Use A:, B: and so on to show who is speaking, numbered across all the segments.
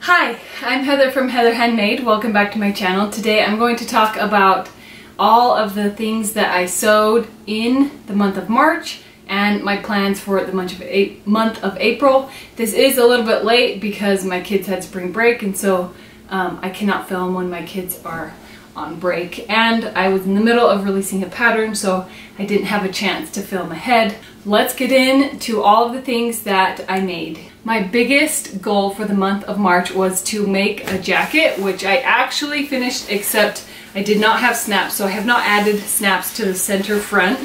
A: Hi, I'm Heather from Heather Handmade. Welcome back to my channel. Today I'm going to talk about all of the things that I sewed in the month of March and my plans for the month of April. This is a little bit late because my kids had spring break, and so I cannot film when my kids are on break, and I was in the middle of releasing a pattern, so I didn't have a chance to film ahead. Let's get into all of the things that I made. My biggest goal for the month of March was to make a jacket, which I actually finished, except I did not have snaps, so I have not added snaps to the center front.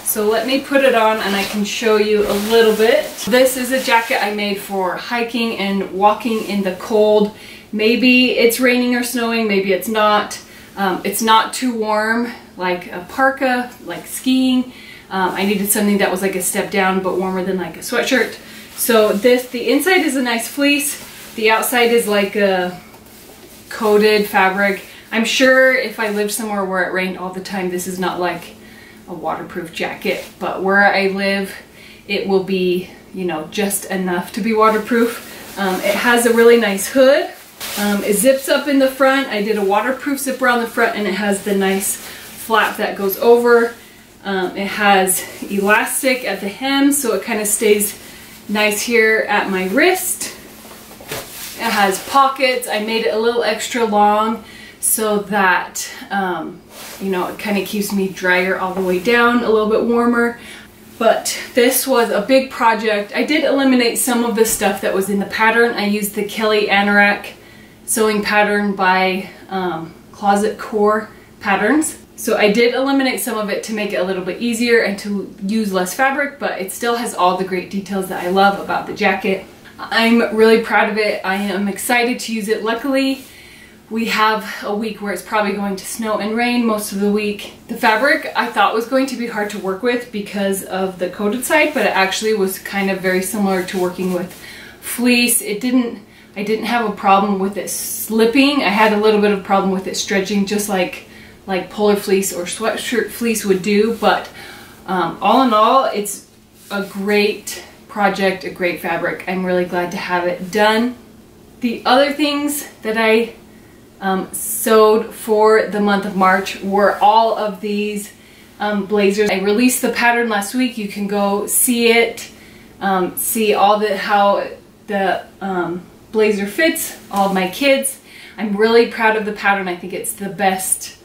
A: So let me put it on and I can show you a little bit. This is a jacket I made for hiking and walking in the cold. Maybe it's raining or snowing, maybe it's not. It's not too warm, like a parka, like skiing. I needed something that was like a step down but warmer than like a sweatshirt. So the inside is a nice fleece. The outside is like a coated fabric. I'm sure if I lived somewhere where it rained all the time, this is not like a waterproof jacket. But where I live, it will be, you know, just enough to be waterproof. It has a really nice hood. It zips up in the front. I did a waterproof zipper on the front, and it has the nice flap that goes over. It has elastic at the hem, so it kind of stays nice here at my wrist. It has pockets. I made it a little extra long so that, you know, it kind of keeps me drier all the way down, a little bit warmer. But this was a big project. I did eliminate some of the stuff that was in the pattern. I used the Kelly Anorak sewing pattern by Closet Core Patterns. So I did eliminate some of it to make it a little bit easier and to use less fabric, but it still has all the great details that I love about the jacket. I'm really proud of it. I am excited to use it. Luckily, we have a week where it's probably going to snow and rain most of the week. The fabric I thought was going to be hard to work with because of the coated side, but it actually was kind of very similar to working with fleece. I didn't have a problem with it slipping. I had a little bit of a problem with it stretching, just like polar fleece or sweatshirt fleece would do, but all in all, it's a great project, a great fabric. I'm really glad to have it done. The other things that I sewed for the month of March were all of these blazers. I released the pattern last week. You can go see it, see all how the blazer fits all of my kids. I'm really proud of the pattern. I think it's the best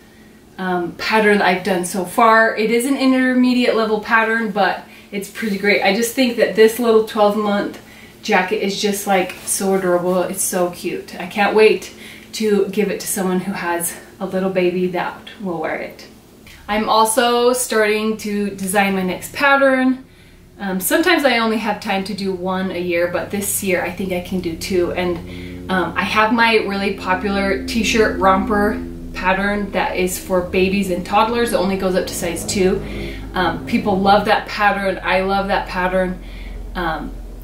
A: pattern that I've done so far. It is an intermediate level pattern, but it's pretty great. I just think that this little 12-month jacket is just like so adorable. It's so cute. I can't wait to give it to someone who has a little baby that will wear it. I'm also starting to design my next pattern. Sometimes I only have time to do one a year, but this year I think I can do two. And I have my really popular t-shirt romper pattern that is for babies and toddlers. It only goes up to size 2. People love that pattern. I love that pattern.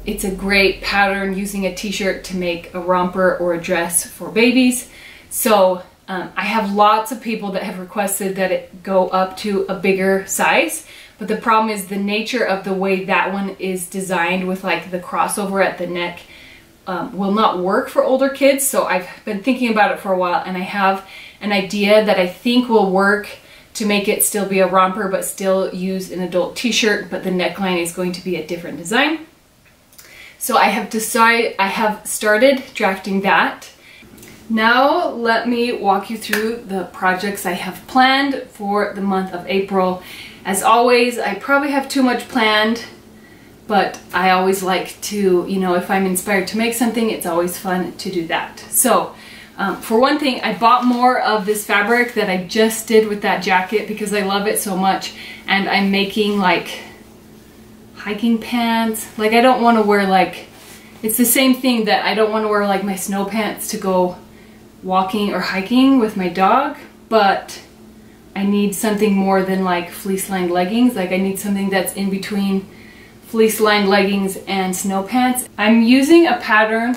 A: It's a great pattern using a t-shirt to make a romper or a dress for babies. So I have lots of people that have requested that it go up to a bigger size. But the problem is the nature of the way that one is designed with like the crossover at the neck will not work for older kids. So I've been thinking about it for a while, and I have an idea that I think will work to make it still be a romper but still use an adult t-shirt, but the neckline is going to be a different design. So I have started drafting that. Now let me walk you through the projects I have planned for the month of April. As always, I probably have too much planned, but I always like to, you know, if I'm inspired to make something, it's always fun to do that. So for one thing, I bought more of this fabric that I just did with that jacket because I love it so much, and I'm making like hiking pants. Like, I don't want to wear like, it's the same thing that I don't want to wear like my snow pants to go walking or hiking with my dog, but I need something more than like fleece-lined leggings. Like, I need something that's in between fleece-lined leggings and snow pants. I'm using a pattern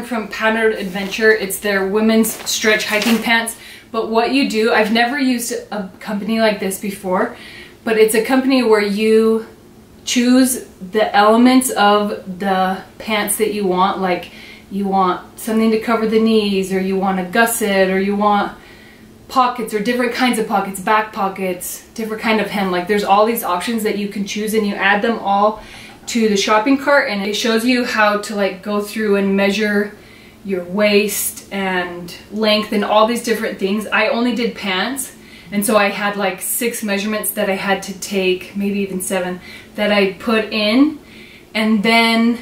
A: from Patterned Adventure. It's their women's stretch hiking pants. But what you do, I've never used a company like this before, but it's a company where you choose the elements of the pants that you want, like you want something to cover the knees, or you want a gusset, or you want pockets, or different kinds of pockets, back pockets, different kind of hem. Like there's all these options that you can choose, and you add them all to the shopping cart, and it shows you how to like go through and measure your waist and length and all these different things. I only did pants, and so I had like 6 measurements that I had to take, maybe even 7, that I put in, and then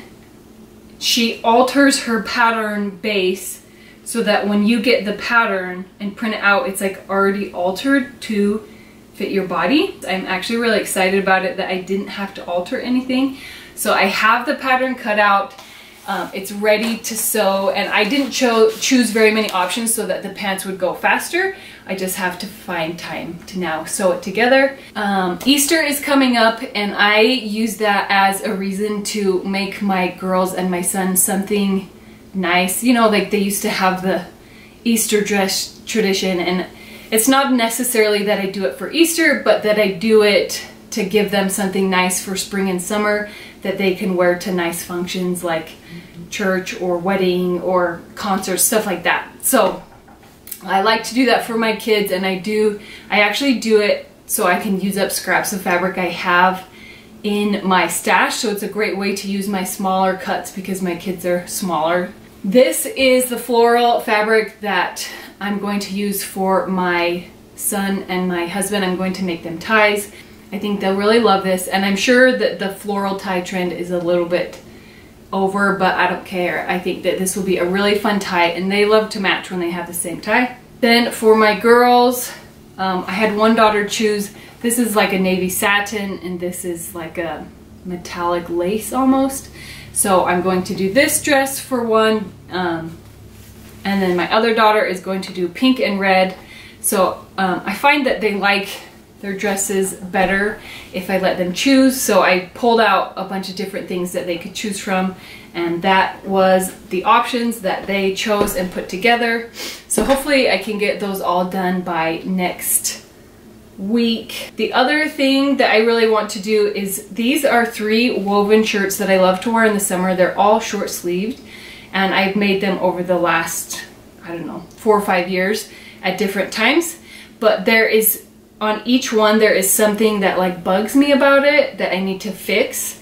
A: she alters her pattern base so that when you get the pattern and print it out, it's like already altered to fit your body. I'm actually really excited about it that I didn't have to alter anything. So I have the pattern cut out. It's ready to sew, and I didn't choose very many options so that the pants would go faster. I just have to find time to now sew it together. Easter is coming up, and I use that as a reason to make my girls and my son something nice. You know, like they used to have the Easter dress tradition, and it's not necessarily that I do it for Easter, but that I do it to give them something nice for spring and summer that they can wear to nice functions like church or wedding or concerts, stuff like that. So I like to do that for my kids, and I actually do it so I can use up scraps of fabric I have in my stash. So it's a great way to use my smaller cuts because my kids are smaller. This is the floral fabric that I'm going to use for my son and my husband. I'm going to make them ties. I think they'll really love this, and I'm sure that the floral tie trend is a little bit over, but I don't care. I think that this will be a really fun tie, and they love to match when they have the same tie. Then for my girls, I had one daughter choose, this is like a navy satin, and this is like a metallic lace almost. So I'm going to do this dress for one, and then my other daughter is going to do pink and red. So I find that they like their dresses better if I let them choose. So I pulled out a bunch of different things that they could choose from, and that was the options that they chose and put together. So hopefully I can get those all done by next week. The other thing that I really want to do is, these are 3 woven shirts that I love to wear in the summer. They're all short sleeved, and I've made them over the last, I don't know, 4 or 5 years at different times. But there is, on each one, there is something that like bugs me about it that I need to fix.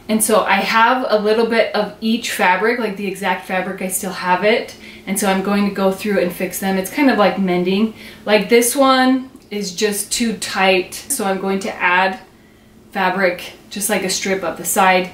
A: And so I have a little bit of each fabric, like the exact fabric, I still have it. And so I'm going to go through and fix them. It's kind of like mending. Like this one is just too tight, so I'm going to add fabric, just like a strip up the side.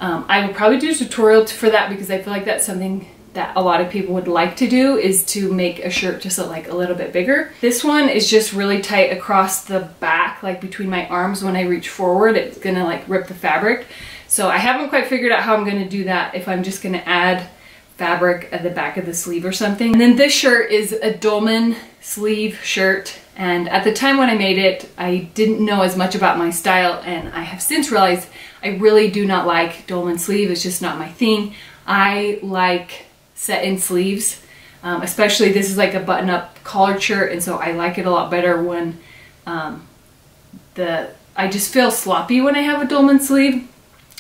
A: I will probably do a tutorial for that, because I feel like that's something that a lot of people would like to do, is to make a shirt just like a little bit bigger. This one is just really tight across the back, like between my arms. When I reach forward, it's gonna like rip the fabric. So I haven't quite figured out how I'm gonna do that, if I'm just gonna add fabric at the back of the sleeve or something. And then this shirt is a dolman sleeve shirt, and at the time when I made it, I didn't know as much about my style, and I have since realized I really do not like dolman sleeve. It's just not my thing. I like set-in sleeves, especially this is like a button-up collared shirt, and so I like it a lot better when I just feel sloppy when I have a dolman sleeve,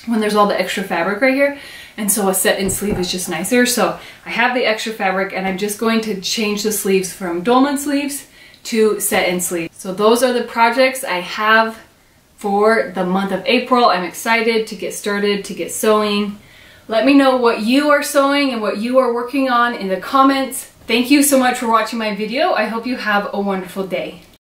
A: when there's all the extra fabric right here, and so a set-in sleeve is just nicer. So I have the extra fabric, and I'm just going to change the sleeves from dolman sleeves to set-in sleeves. So those are the projects I have for the month of April. I'm excited to get started, to get sewing. Let me know what you are sewing and what you are working on in the comments. Thank you so much for watching my video. I hope you have a wonderful day.